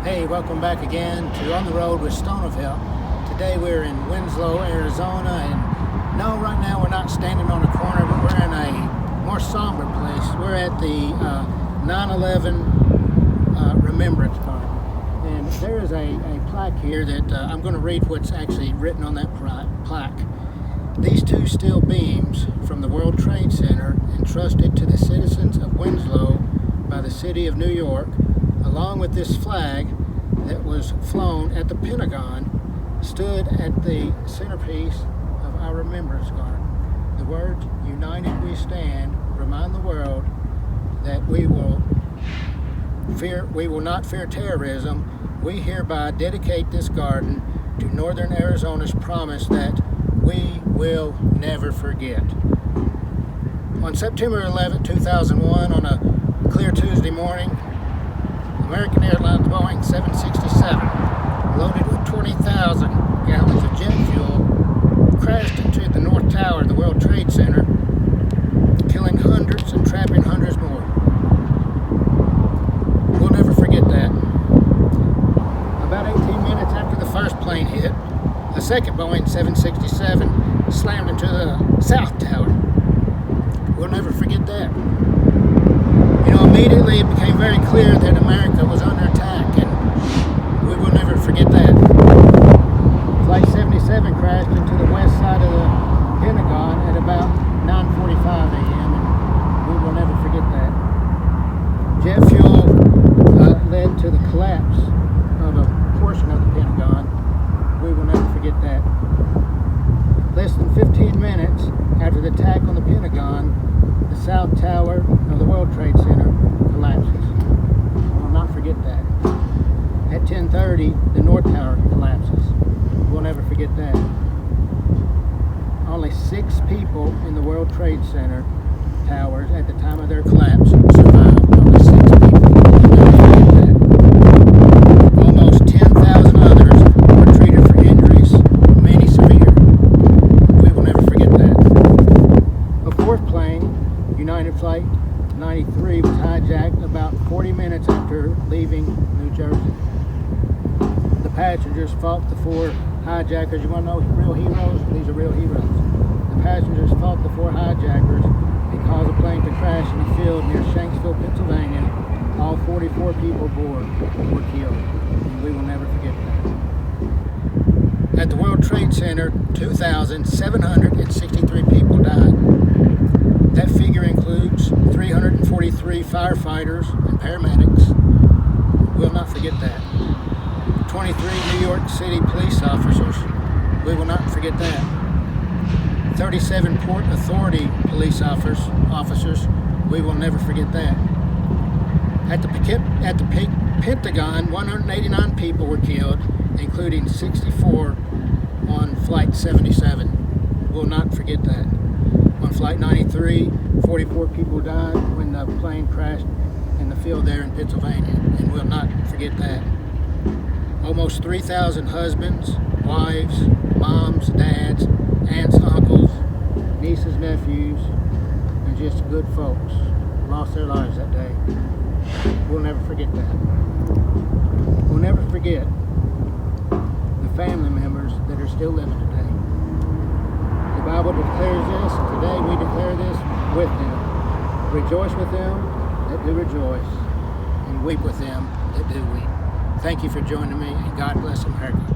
Hey, welcome back again to On the Road with Stone of Help. Today we're in Winslow, Arizona, and no, right now we're not standing on a corner, but we're in a more somber place. We're at the 9/11 Remembrance Park, and there is a plaque here that I'm going to read what's actually written on that plaque. These two steel beams from the World Trade Center entrusted to the citizens of Winslow by the city of New York, along with this flag that was flown at the Pentagon, stood at the centerpiece of our Remembrance Garden. The words, "United we stand," remind the world that we will not fear terrorism. We hereby dedicate this garden to Northern Arizona's promise that we will never forget. On September 11, 2001, on a clear Tuesday morning, American Airlines Boeing 767, loaded with 20,000 gallons of jet fuel, crashed into the North Tower of the World Trade Center, killing hundreds and trapping hundreds more. We'll never forget that. About 18 minutes after the first plane hit, a second Boeing 767 slammed into the South Tower. We'll never forget that. Immediately it became very clear that America was under attack, and we will never forget that. Flight 77 crashed into the west side of the Pentagon at about 9:45 a.m., and we will never forget that. Jet fuel led to the collapse of a portion of the Pentagon. We will never forget that. Less than 15 minutes after the attack on the Pentagon, the South Tower of the World Trade Center collapses. We'll not forget that. At 10:30, the North Tower collapses. We'll never forget that. Only 6 people in the World Trade Center towers at the time of their collapse survived. Only 6 people. We'll never forget that. Almost 10,000 others were treated for injuries, many severe. We will never forget that. A fourth plane, United Flight 93, was hijacked about 40 minutes after leaving New Jersey. The passengers fought the 4 hijackers. You want to know real heroes? These are real heroes. The passengers fought the 4 hijackers and caused the plane to crash in a field near Shanksville, Pennsylvania. All 44 people aboard were killed, and we will never forget that. At the World Trade Center, 2,763 people died. That figure includes 343 firefighters and paramedics. We'll not forget that. 23 New York City police officers. We will not forget that. 37 Port Authority police officers. We will never forget that. At the Pentagon, 189 people were killed, including 64 on Flight 77. We'll not forget that. On Flight 93, 44 people died when the plane crashed in the field there in Pennsylvania, and we'll not forget that. Almost 3,000 husbands, wives, moms, dads, aunts, uncles, nieces, nephews, and just good folks lost their lives that day. We'll never forget that. We'll never forget the family members that are still living today. The Bible declares this, and today we declare this with them. Rejoice with them that do rejoice, and weep with them that do weep. Thank you for joining me, and God bless America.